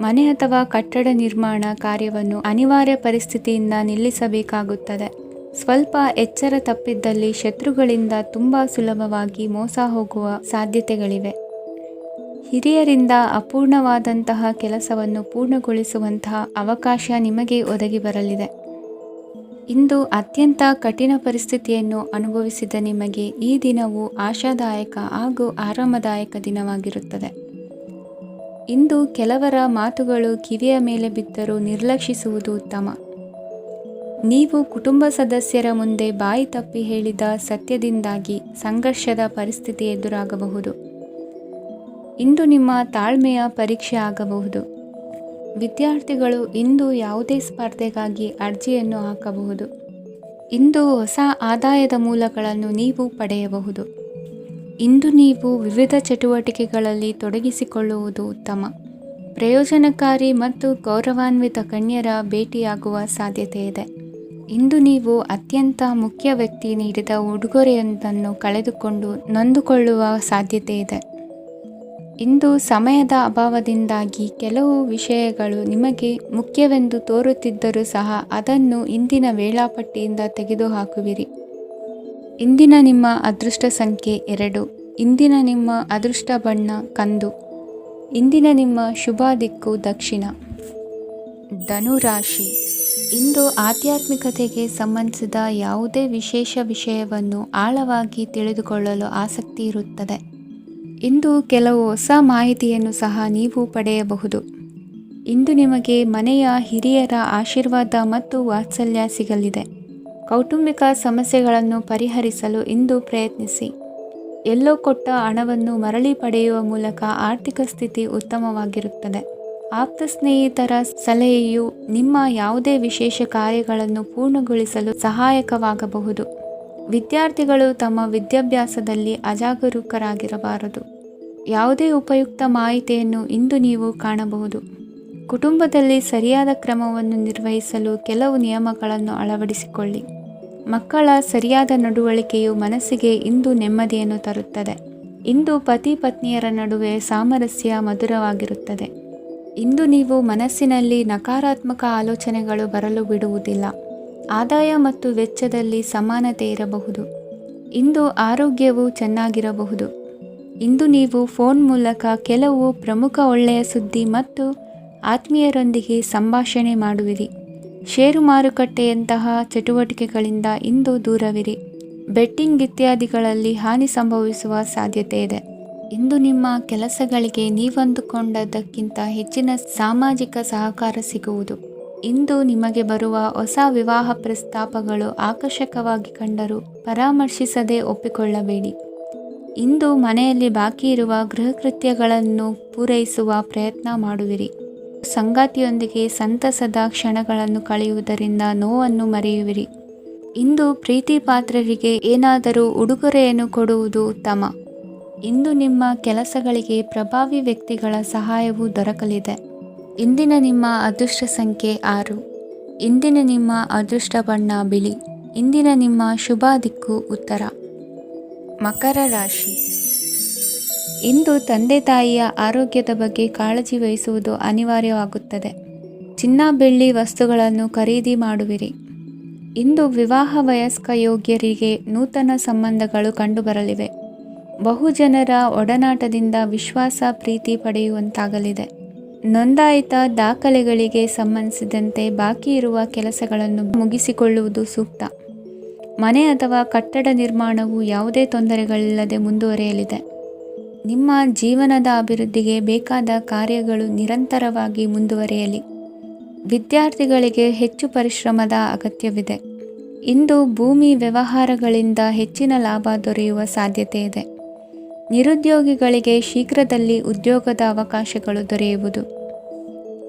ಮನೆ ಅಥವಾ ಕಟ್ಟಡ ನಿರ್ಮಾಣ ಕಾರ್ಯವನ್ನು ಅನಿವಾರ್ಯ ಪರಿಸ್ಥಿತಿಯಿಂದ ನಿಲ್ಲಿಸಬೇಕಾಗುತ್ತದೆ. ಸ್ವಲ್ಪ ಎಚ್ಚರ ತಪ್ಪಿದ್ದಲ್ಲಿ ಶತ್ರುಗಳಿಂದ ತುಂಬ ಸುಲಭವಾಗಿ ಮೋಸ ಹೋಗುವ ಸಾಧ್ಯತೆಗಳಿವೆ. ಹಿರಿಯರಿಂದ ಅಪೂರ್ಣವಾದಂತಹ ಕೆಲಸವನ್ನು ಪೂರ್ಣಗೊಳಿಸುವಂತಹ ಅವಕಾಶ ನಿಮಗೆ ಒದಗಿ ಬರಲಿದೆ. ಇಂದು ಅತ್ಯಂತ ಕಠಿಣ ಪರಿಸ್ಥಿತಿಯನ್ನು ಅನುಭವಿಸಿದ ನಿಮಗೆ ಈ ದಿನವು ಆಶಾದಾಯಕ ಹಾಗೂ ಆರಾಮದಾಯಕ ದಿನವಾಗಿರುತ್ತದೆ. ಇಂದು ಕೆಲವರ ಮಾತುಗಳು ಕಿವಿಯ ಮೇಲೆ ಬಿದ್ದರೂ ನಿರ್ಲಕ್ಷಿಸುವುದು ಉತ್ತಮ. ನೀವು ಕುಟುಂಬ ಸದಸ್ಯರ ಮುಂದೆ ಬಾಯಿ ತಪ್ಪಿ ಹೇಳಿದ ಸತ್ಯದಿಂದಾಗಿ ಸಂಘರ್ಷದ ಪರಿಸ್ಥಿತಿ ಎದುರಾಗಬಹುದು. ಇಂದು ನಿಮ್ಮ ತಾಳ್ಮೆಯ ಪರೀಕ್ಷೆ ಆಗಬಹುದು. ವಿದ್ಯಾರ್ಥಿಗಳು ಇಂದು ಯಾವುದೇ ಸ್ಪರ್ಧೆಗಾಗಿ ಅರ್ಜಿಯನ್ನು ಹಾಕಬಹುದು. ಇಂದು ಹೊಸ ಆದಾಯದ ಮೂಲಗಳನ್ನು ನೀವು ಪಡೆಯಬಹುದು. ಇಂದು ನೀವು ವಿವಿಧ ಚಟುವಟಿಕೆಗಳಲ್ಲಿ ತೊಡಗಿಸಿಕೊಳ್ಳುವುದು ಉತ್ತಮ. ಪ್ರಯೋಜನಕಾರಿ ಮತ್ತು ಗೌರವಾನ್ವಿತ ಗಣ್ಯರ ಭೇಟಿಯಾಗುವ ಸಾಧ್ಯತೆ ಇದೆ. ಇಂದು ನೀವು ಅತ್ಯಂತ ಮುಖ್ಯ ವ್ಯಕ್ತಿ ನೀಡಿದ ಉಡುಗೊರೆಯೊಂದನ್ನು ಕಳೆದುಕೊಂಡು ನೊಂದುಕೊಳ್ಳುವ ಸಾಧ್ಯತೆ ಇದೆ. ಇಂದು ಸಮಯದ ಅಭಾವದಿಂದಾಗಿ ಕೆಲವು ವಿಷಯಗಳು ನಿಮಗೆ ಮುಖ್ಯವೆಂದು ತೋರುತ್ತಿದ್ದರೂ ಸಹ ಅದನ್ನು ಇಂದಿನ ವೇಳಾಪಟ್ಟಿಯಿಂದ ತೆಗೆದುಹಾಕುವಿರಿ. ಇಂದಿನ ನಿಮ್ಮ ಅದೃಷ್ಟ ಸಂಖ್ಯೆ 2. ಇಂದಿನ ನಿಮ್ಮ ಅದೃಷ್ಟ ಬಣ್ಣ ಕಂದು. ಇಂದಿನ ನಿಮ್ಮ ಶುಭ ದಿಕ್ಕು ದಕ್ಷಿಣ. ಧನುರಾಶಿ. ಇಂದು ಆಧ್ಯಾತ್ಮಿಕತೆಗೆ ಸಂಬಂಧಿಸಿದ ಯಾವುದೇ ವಿಶೇಷ ವಿಷಯವನ್ನು ಆಳವಾಗಿ ತಿಳಿದುಕೊಳ್ಳಲು ಆಸಕ್ತಿ ಇರುತ್ತದೆ. ಇಂದು ಕೆಲವು ಹೊಸ ಮಾಹಿತಿಯನ್ನು ಸಹ ನೀವು ಪಡೆಯಬಹುದು. ಇಂದು ನಿಮಗೆ ಮನೆಯ ಹಿರಿಯರ ಆಶೀರ್ವಾದ ಮತ್ತು ವಾತ್ಸಲ್ಯ ಸಿಗಲಿದೆ. ಕೌಟುಂಬಿಕ ಸಮಸ್ಯೆಗಳನ್ನು ಪರಿಹರಿಸಲು ಇಂದು ಪ್ರಯತ್ನಿಸಿ. ಎಲ್ಲೋ ಕೊಟ್ಟ ಹಣವನ್ನು ಮರಳಿ ಪಡೆಯುವ ಮೂಲಕ ಆರ್ಥಿಕ ಸ್ಥಿತಿ ಉತ್ತಮವಾಗಿರುತ್ತದೆ. ಆಪ್ತ ಸ್ನೇಹಿತರ ಸಲಹೆಯು ನಿಮ್ಮ ಯಾವುದೇ ವಿಶೇಷ ಕಾರ್ಯಗಳನ್ನು ಪೂರ್ಣಗೊಳಿಸಲು ಸಹಾಯಕವಾಗಬಹುದು. ವಿದ್ಯಾರ್ಥಿಗಳು ತಮ್ಮ ವಿದ್ಯಾಭ್ಯಾಸದಲ್ಲಿ ಅಜಾಗರೂಕರಾಗಿರಬಾರದು. ಯಾವುದೇ ಉಪಯುಕ್ತ ಮಾಹಿತಿಯನ್ನು ಇಂದು ನೀವು ಕಾಣಬಹುದು. ಕುಟುಂಬದಲ್ಲಿ ಸರಿಯಾದ ಕ್ರಮವನ್ನು ನಿರ್ವಹಿಸಲು ಕೆಲವು ನಿಯಮಗಳನ್ನು ಅಳವಡಿಸಿಕೊಳ್ಳಿ. ಮಕ್ಕಳ ಸರಿಯಾದ ನಡವಳಿಕೆಯು ಮನಸ್ಸಿಗೆ ಇಂದು ನೆಮ್ಮದಿಯನ್ನು ತರುತ್ತದೆ. ಇಂದು ಪತಿ ಪತ್ನಿಯರ ನಡುವೆ ಸಾಮರಸ್ಯ ಮಧುರವಾಗಿರುತ್ತದೆ. ಇಂದು ನೀವು ಮನಸ್ಸಿನಲ್ಲಿ ನಕಾರಾತ್ಮಕ ಆಲೋಚನೆಗಳು ಬರಲು ಬಿಡುವುದಿಲ್ಲ. ಆದಾಯ ಮತ್ತು ವೆಚ್ಚದಲ್ಲಿ ಸಮಾನತೆ ಇರಬಹುದು. ಇಂದು ಆರೋಗ್ಯವು ಚೆನ್ನಾಗಿರಬಹುದು. ಇಂದು ನೀವು ಫೋನ್ ಮೂಲಕ ಕೆಲವು ಪ್ರಮುಖ ಒಳ್ಳೆಯ ಸುದ್ದಿ ಮತ್ತು ಆತ್ಮೀಯರೊಂದಿಗೆ ಸಂಭಾಷಣೆ ಮಾಡುವಿರಿ. ಷೇರು ಮಾರುಕಟ್ಟೆಯಂತಹ ಚಟುವಟಿಕೆಗಳಿಂದ ಇಂದು ದೂರವಿರಿ. ಬೆಟ್ಟಿಂಗ್ ಇತ್ಯಾದಿಗಳಲ್ಲಿ ಹಾನಿ ಸಂಭವಿಸುವ ಸಾಧ್ಯತೆ ಇದೆ. ಇಂದು ನಿಮ್ಮ ಕೆಲಸಗಳಿಗೆ ನೀವಂದುಕೊಂಡದ್ದಕ್ಕಿಂತ ಹೆಚ್ಚಿನ ಸಾಮಾಜಿಕ ಸಹಕಾರ ಸಿಗುವುದು. ಇಂದು ನಿಮಗೆ ಬರುವ ಹೊಸ ವಿವಾಹ ಪ್ರಸ್ತಾಪಗಳು ಆಕರ್ಷಕವಾಗಿ ಕಂಡರೂ ಪರಾಮರ್ಶಿಸದೆ ಒಪ್ಪಿಕೊಳ್ಳಬೇಡಿ. ಇಂದು ಮನೆಯಲ್ಲಿ ಬಾಕಿ ಇರುವ ಗೃಹಕೃತ್ಯಗಳನ್ನು ಪೂರೈಸುವ ಪ್ರಯತ್ನ ಮಾಡುವಿರಿ. ಸಂಗಾತಿಯೊಂದಿಗೆ ಸಂತಸದ ಕ್ಷಣಗಳನ್ನು ಕಳೆಯುವುದರಿಂದ ನೋವನ್ನು ಮರೆಯುವಿರಿ. ಇಂದು ಪ್ರೀತಿ ಪಾತ್ರರಿಗೆ ಏನಾದರೂ ಉಡುಗೊರೆಯನ್ನು ಕೊಡುವುದು ಉತ್ತಮ. ಇಂದು ನಿಮ್ಮ ಕೆಲಸಗಳಿಗೆ ಪ್ರಭಾವಿ ವ್ಯಕ್ತಿಗಳ ಸಹಾಯವು ದೊರಕಲಿದೆ. ಇಂದಿನ ನಿಮ್ಮ ಅದೃಷ್ಟ ಸಂಖ್ಯೆ 6. ಇಂದಿನ ನಿಮ್ಮ ಅದೃಷ್ಟ ಬಣ್ಣ ಬಿಳಿ. ಇಂದಿನ ನಿಮ್ಮ ಶುಭ ದಿಕ್ಕು ಉತ್ತರ. ಮಕರ ರಾಶಿ. ಇಂದು ತಂದೆ ತಾಯಿಯ ಆರೋಗ್ಯದ ಬಗ್ಗೆ ಕಾಳಜಿ ವಹಿಸುವುದು ಅನಿವಾರ್ಯವಾಗುತ್ತದೆ. ಚಿನ್ನ ಬೆಳ್ಳಿ ವಸ್ತುಗಳನ್ನು ಖರೀದಿ ಮಾಡುವಿರಿ. ಇಂದು ವಿವಾಹ ವಯಸ್ಕ ಯೋಗ್ಯರಿಗೆ ನೂತನ ಸಂಬಂಧಗಳು ಕಂಡುಬರಲಿವೆ. ಬಹುಜನರ ಒಡನಾಟದಿಂದ ವಿಶ್ವಾಸ ಪ್ರೀತಿ ಪಡೆಯುವಂತಾಗಲಿದೆ. ನೋಂದಾಯಿತ ದಾಖಲೆಗಳಿಗೆ ಸಂಬಂಧಿಸಿದಂತೆ ಬಾಕಿ ಇರುವ ಕೆಲಸಗಳನ್ನು ಮುಗಿಸಿಕೊಳ್ಳುವುದು ಸೂಕ್ತ. ಮನೆ ಅಥವಾ ಕಟ್ಟಡ ನಿರ್ಮಾಣವು ಯಾವುದೇ ತೊಂದರೆಗಳಿಲ್ಲದೆ ಮುಂದುವರಿಯಲಿದೆ. ನಿಮ್ಮ ಜೀವನದ ಅಭಿವೃದ್ಧಿಗೆ ಬೇಕಾದ ಕಾರ್ಯಗಳು ನಿರಂತರವಾಗಿ ಮುಂದುವರಿಯಲಿ. ವಿದ್ಯಾರ್ಥಿಗಳಿಗೆ ಹೆಚ್ಚು ಪರಿಶ್ರಮದ ಅಗತ್ಯವಿದೆ. ಇಂದು ಭೂಮಿ ವ್ಯವಹಾರಗಳಿಂದ ಹೆಚ್ಚಿನ ಲಾಭ ದೊರೆಯುವ ಸಾಧ್ಯತೆ ಇದೆ. ನಿರುದ್ಯೋಗಿಗಳಿಗೆ ಶೀಘ್ರದಲ್ಲಿ ಉದ್ಯೋಗದ ಅವಕಾಶಗಳು ದೊರೆಯುವುದು.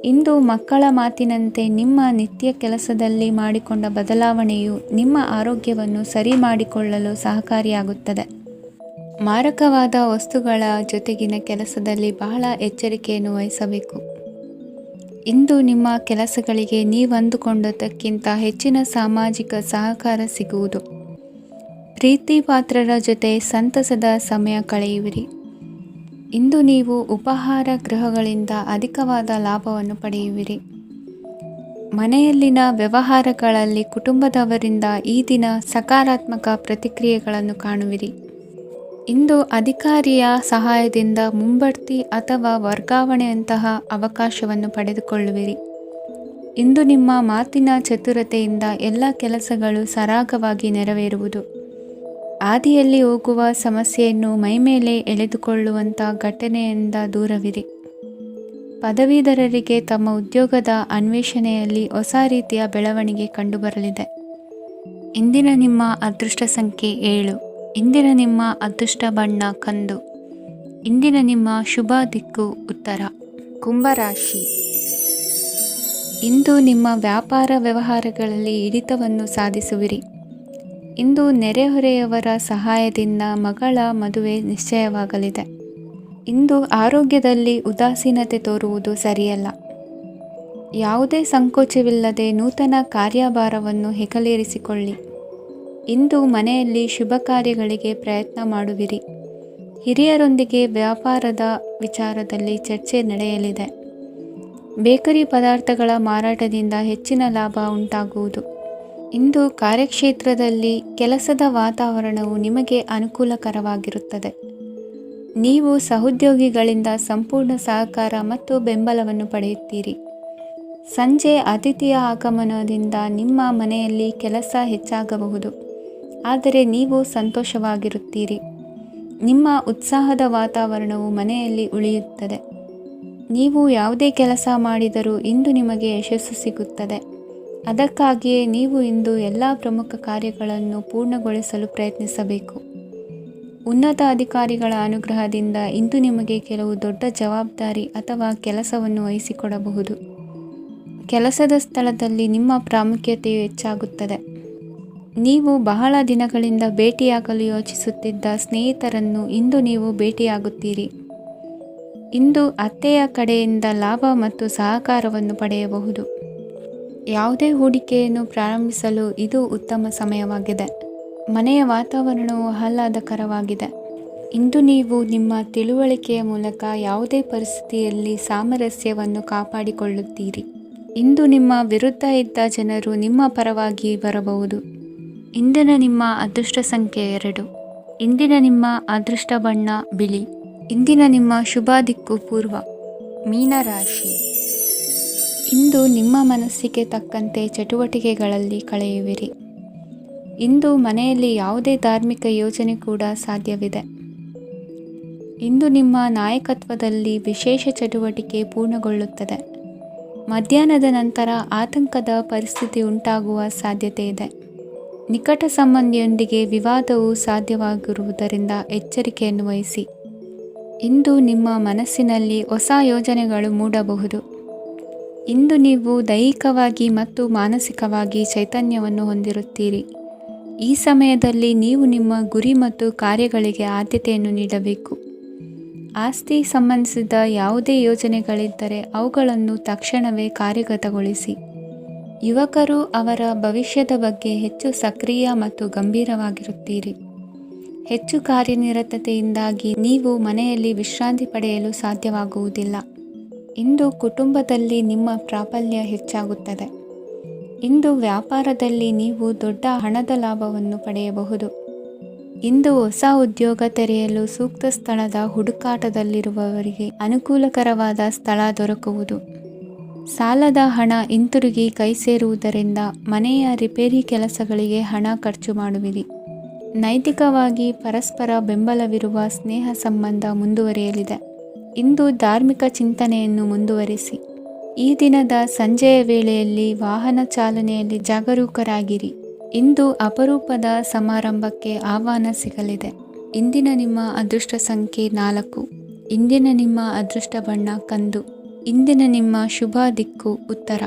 ಇಂದು ಮಕ್ಕಳ ಮಾತಿನಂತೆ ನಿಮ್ಮ ನಿತ್ಯ ಕೆಲಸದಲ್ಲಿ ಮಾಡಿಕೊಂಡ ಬದಲಾವಣೆಯು ನಿಮ್ಮ ಆರೋಗ್ಯವನ್ನು ಸರಿ ಮಾಡಿಕೊಳ್ಳಲು ಸಹಕಾರಿಯಾಗುತ್ತದೆ. ಮಾರಕವಾದ ವಸ್ತುಗಳ ಜೊತೆಗಿನ ಕೆಲಸದಲ್ಲಿ ಬಹಳ ಎಚ್ಚರಿಕೆಯನ್ನು ವಹಿಸಬೇಕು. ಇಂದು ನಿಮ್ಮ ಕೆಲಸಗಳಿಗೆ ನೀವಂದುಕೊಂಡದ್ದಕ್ಕಿಂತ ಹೆಚ್ಚಿನ ಸಾಮಾಜಿಕ ಸಹಕಾರ ಸಿಗುವುದು. ಪ್ರೀತಿ ಪಾತ್ರರ ಜೊತೆ ಸಂತಸದ ಸಮಯ ಕಳೆಯುವಿರಿ. ಇಂದು ನೀವು ಉಪಹಾರ ಗೃಹಗಳಿಂದ ಅಧಿಕವಾದ ಲಾಭವನ್ನು ಪಡೆಯುವಿರಿ. ಮನೆಯಲ್ಲಿನ ವ್ಯವಹಾರಗಳಲ್ಲಿ ಕುಟುಂಬದವರಿಂದ ಈ ದಿನ ಸಕಾರಾತ್ಮಕ ಪ್ರತಿಕ್ರಿಯೆಗಳನ್ನು ಕಾಣುವಿರಿ. ಇಂದು ಅಧಿಕಾರಿಯ ಸಹಾಯದಿಂದ ಮುಂಬಡ್ತಿ ಅಥವಾ ವರ್ಗಾವಣೆಯಂತಹ ಅವಕಾಶವನ್ನು ಪಡೆದುಕೊಳ್ಳುವಿರಿ. ಇಂದು ನಿಮ್ಮ ಮಾತಿನ ಚತುರತೆಯಿಂದ ಎಲ್ಲ ಕೆಲಸಗಳು ಸರಾಗವಾಗಿ ನೆರವೇರುವುದು. ಹಾದಿಯಲ್ಲಿ ಹೋಗುವ ಸಮಸ್ಯೆಯನ್ನು ಮೈಮೇಲೆ ಎಳೆದುಕೊಳ್ಳುವಂಥ ಘಟನೆಯಿಂದ ದೂರವಿರಿ. ಪದವೀಧರರಿಗೆ ತಮ್ಮ ಉದ್ಯೋಗದ ಅನ್ವೇಷಣೆಯಲ್ಲಿ ಹೊಸ ರೀತಿಯ ಬೆಳವಣಿಗೆ ಕಂಡುಬರಲಿದೆ. ಇಂದಿನ ನಿಮ್ಮ ಅದೃಷ್ಟ ಸಂಖ್ಯೆ 7. ಇಂದಿನ ನಿಮ್ಮ ಅದೃಷ್ಟ ಬಣ್ಣ ಕಂದು. ಇಂದಿನ ನಿಮ್ಮ ಶುಭ ದಿಕ್ಕು ಉತ್ತರ. ಕುಂಭರಾಶಿ. ಇಂದು ನಿಮ್ಮ ವ್ಯಾಪಾರ ವ್ಯವಹಾರಗಳಲ್ಲಿ ಹಿಡಿತವನ್ನು ಸಾಧಿಸುವಿರಿ. ಇಂದು ನೆರೆಹೊರೆಯವರ ಸಹಾಯದಿಂದ ಮಗಳ ಮದುವೆ ನಿಶ್ಚಯವಾಗಲಿದೆ. ಇಂದು ಆರೋಗ್ಯದಲ್ಲಿ ಉದಾಸೀನತೆ ತೋರುವುದು ಸರಿಯಲ್ಲ. ಯಾವುದೇ ಸಂಕೋಚವಿಲ್ಲದೆ ನೂತನ ಕಾರ್ಯಭಾರವನ್ನು ಹೆಗಲೇರಿಸಿಕೊಳ್ಳಿ. ಇಂದು ಮನೆಯಲ್ಲಿ ಶುಭ ಕಾರ್ಯಗಳಿಗೆ ಪ್ರಯತ್ನ ಮಾಡುವಿರಿ. ಹಿರಿಯರೊಂದಿಗೆ ವ್ಯಾಪಾರದ ವಿಚಾರದಲ್ಲಿ ಚರ್ಚೆ ನಡೆಯಲಿದೆ. ಬೇಕರಿ ಪದಾರ್ಥಗಳ ಮಾರಾಟದಿಂದ ಹೆಚ್ಚಿನ ಲಾಭ ಉಂಟಾಗುವುದು. ಇಂದು ಕಾರ್ಯಕ್ಷೇತ್ರದಲ್ಲಿ ಕೆಲಸದ ವಾತಾವರಣವು ನಿಮಗೆ ಅನುಕೂಲಕರವಾಗಿರುತ್ತದೆ. ನೀವು ಸಹೋದ್ಯೋಗಿಗಳಿಂದ ಸಂಪೂರ್ಣ ಸಹಕಾರ ಮತ್ತು ಬೆಂಬಲವನ್ನು ಪಡೆಯುತ್ತೀರಿ. ಸಂಜೆ ಅತಿಥಿಯ ಆಗಮನದಿಂದ ನಿಮ್ಮ ಮನೆಯಲ್ಲಿ ಕೆಲಸ ಹೆಚ್ಚಾಗಬಹುದು, ಆದರೆ ನೀವು ಸಂತೋಷವಾಗಿರುತ್ತೀರಿ. ನಿಮ್ಮ ಉತ್ಸಾಹದ ವಾತಾವರಣವು ಮನೆಯಲ್ಲಿ ಉಳಿಯುತ್ತದೆ. ನೀವು ಯಾವುದೇ ಕೆಲಸ ಮಾಡಿದರೂ ಇಂದು ನಿಮಗೆ ಯಶಸ್ಸು ಸಿಗುತ್ತದೆ. ಅದಕ್ಕಾಗಿಯೇ ನೀವು ಇಂದು ಎಲ್ಲ ಪ್ರಮುಖ ಕಾರ್ಯಗಳನ್ನು ಪೂರ್ಣಗೊಳಿಸಲು ಪ್ರಯತ್ನಿಸಬೇಕು. ಉನ್ನತ ಅಧಿಕಾರಿಗಳ ಅನುಗ್ರಹದಿಂದ ಇಂದು ನಿಮಗೆ ಕೆಲವು ದೊಡ್ಡ ಜವಾಬ್ದಾರಿ ಅಥವಾ ಕೆಲಸವನ್ನು ವಹಿಸಿಕೊಡಬಹುದು. ಕೆಲಸದ ಸ್ಥಳದಲ್ಲಿ ನಿಮ್ಮ ಪ್ರಾಮುಖ್ಯತೆಯು ಹೆಚ್ಚಾಗುತ್ತದೆ. ನೀವು ಬಹಳ ದಿನಗಳಿಂದ ಭೇಟಿಯಾಗಲು ಯೋಚಿಸುತ್ತಿದ್ದ ಸ್ನೇಹಿತರನ್ನು ಇಂದು ನೀವು ಭೇಟಿಯಾಗುತ್ತೀರಿ. ಇಂದು ಅತ್ತೆಯ ಕಡೆಯಿಂದ ಲಾಭ ಮತ್ತು ಸಹಕಾರವನ್ನು ಪಡೆಯಬಹುದು. ಯಾವುದೇ ಹೂಡಿಕೆಯನ್ನು ಪ್ರಾರಂಭಿಸಲು ಇದು ಉತ್ತಮ ಸಮಯವಾಗಿದೆ. ಮನೆಯ ವಾತಾವರಣವು ಆಹ್ಲಾದಕರವಾಗಿದೆ. ಇಂದು ನೀವು ನಿಮ್ಮ ತಿಳುವಳಿಕೆಯ ಮೂಲಕ ಯಾವುದೇ ಪರಿಸ್ಥಿತಿಯಲ್ಲಿ ಸಾಮರಸ್ಯವನ್ನು ಕಾಪಾಡಿಕೊಳ್ಳುತ್ತೀರಿ. ಇಂದು ನಿಮ್ಮ ವಿರುದ್ಧ ಇದ್ದ ಜನರು ನಿಮ್ಮ ಪರವಾಗಿ ಬರಬಹುದು. ಇಂದಿನ ನಿಮ್ಮ ಅದೃಷ್ಟ ಸಂಖ್ಯೆ 2. ಇಂದಿನ ನಿಮ್ಮ ಅದೃಷ್ಟ ಬಣ್ಣ ಬಿಳಿ. ಇಂದಿನ ನಿಮ್ಮ ಶುಭ ದಿಕ್ಕು ಪೂರ್ವ. ಮೀನರಾಶಿ. ಇಂದು ನಿಮ್ಮ ಮನಸ್ಸಿಗೆ ತಕ್ಕಂತೆ ಚಟುವಟಿಕೆಗಳಲ್ಲಿ ಕಳೆಯುವಿರಿ. ಇಂದು ಮನೆಯಲ್ಲಿ ಯಾವುದೇ ಧಾರ್ಮಿಕ ಯೋಜನೆ ಕೂಡ ಸಾಧ್ಯವಿದೆ. ಇಂದು ನಿಮ್ಮ ನಾಯಕತ್ವದಲ್ಲಿ ವಿಶೇಷ ಚಟುವಟಿಕೆ ಪೂರ್ಣಗೊಳ್ಳುತ್ತದೆ. ಮಧ್ಯಾಹ್ನದ ನಂತರ ಆತಂಕದ ಪರಿಸ್ಥಿತಿ ಉಂಟಾಗುವ ಸಾಧ್ಯತೆ ಇದೆ. ನಿಕಟ ಸಂಬಂಧಿಯೊಂದಿಗೆ ವಿವಾದವು ಸಾಧ್ಯವಾಗಿರುವುದರಿಂದ ಎಚ್ಚರಿಕೆಯನ್ನು ವಹಿಸಿ. ಇಂದು ನಿಮ್ಮ ಮನಸ್ಸಿನಲ್ಲಿ ಹೊಸ ಯೋಜನೆಗಳು ಮೂಡಬಹುದು. ಇಂದು ನೀವು ದೈಹಿಕವಾಗಿ ಮತ್ತು ಮಾನಸಿಕವಾಗಿ ಚೈತನ್ಯವನ್ನು ಹೊಂದಿರುತ್ತೀರಿ. ಈ ಸಮಯದಲ್ಲಿ ನೀವು ನಿಮ್ಮ ಗುರಿ ಮತ್ತು ಕಾರ್ಯಗಳಿಗೆ ಆದ್ಯತೆಯನ್ನು ನೀಡಬೇಕು. ಆಸ್ತಿ ಸಂಬಂಧಿಸಿದ ಯಾವುದೇ ಯೋಜನೆಗಳಿದ್ದರೆ ಅವುಗಳನ್ನು ತಕ್ಷಣವೇ ಕಾರ್ಯಗತಗೊಳಿಸಿ. ಯುವಕರು ಅವರ ಭವಿಷ್ಯದ ಬಗ್ಗೆ ಹೆಚ್ಚು ಸಕ್ರಿಯ ಮತ್ತು ಗಂಭೀರವಾಗಿರುತ್ತೀರಿ. ಹೆಚ್ಚು ಕಾರ್ಯನಿರತತೆಯಿಂದಾಗಿ ನೀವು ಮನೆಯಲ್ಲಿ ವಿಶ್ರಾಂತಿ ಪಡೆಯಲು ಸಾಧ್ಯವಾಗುವುದಿಲ್ಲ. ಇಂದು ಕುಟುಂಬದಲ್ಲಿ ನಿಮ್ಮ ಪ್ರಾಬಲ್ಯ ಹೆಚ್ಚಾಗುತ್ತದೆ. ಇಂದು ವ್ಯಾಪಾರದಲ್ಲಿ ನೀವು ದೊಡ್ಡ ಹಣದ ಲಾಭವನ್ನು ಪಡೆಯಬಹುದು. ಇಂದು ಹೊಸ ಉದ್ಯೋಗ ತೆರೆಯಲು ಸೂಕ್ತ ಸ್ಥಳದ ಹುಡುಕಾಟದಲ್ಲಿರುವವರಿಗೆ ಅನುಕೂಲಕರವಾದ ಸ್ಥಳ ದೊರಕುವುದು. ಸಾಲದ ಹಣ ಹಿಂತಿರುಗಿ ಕೈ ಸೇರುವುದರಿಂದ ಮನೆಯ ರಿಪೇರಿ ಕೆಲಸಗಳಿಗೆ ಹಣ ಖರ್ಚು ಮಾಡುವಿರಿ. ನೈತಿಕವಾಗಿ ಪರಸ್ಪರ ಬೆಂಬಲವಿರುವ ಸ್ನೇಹ ಸಂಬಂಧ ಮುಂದುವರಿಯಲಿದೆ. ಇಂದು ಧಾರ್ಮಿಕ ಚಿಂತನೆಯನ್ನು ಮುಂದುವರಿಸಿ. ಈ ದಿನದ ಸಂಜೆಯ ವೇಳೆಯಲ್ಲಿ ವಾಹನ ಚಾಲನೆಯಲ್ಲಿ ಜಾಗರೂಕರಾಗಿರಿ. ಇಂದು ಅಪರೂಪದ ಸಮಾರಂಭಕ್ಕೆ ಆಹ್ವಾನ ಸಿಗಲಿದೆ. ಇಂದಿನ ನಿಮ್ಮ ಅದೃಷ್ಟ ಸಂಖ್ಯೆ 4. ಇಂದಿನ ನಿಮ್ಮ ಅದೃಷ್ಟ ಬಣ್ಣ ಕಂದು. ಇಂದಿನ ನಿಮ್ಮ ಶುಭ ದಿಕ್ಕು ಉತ್ತರ.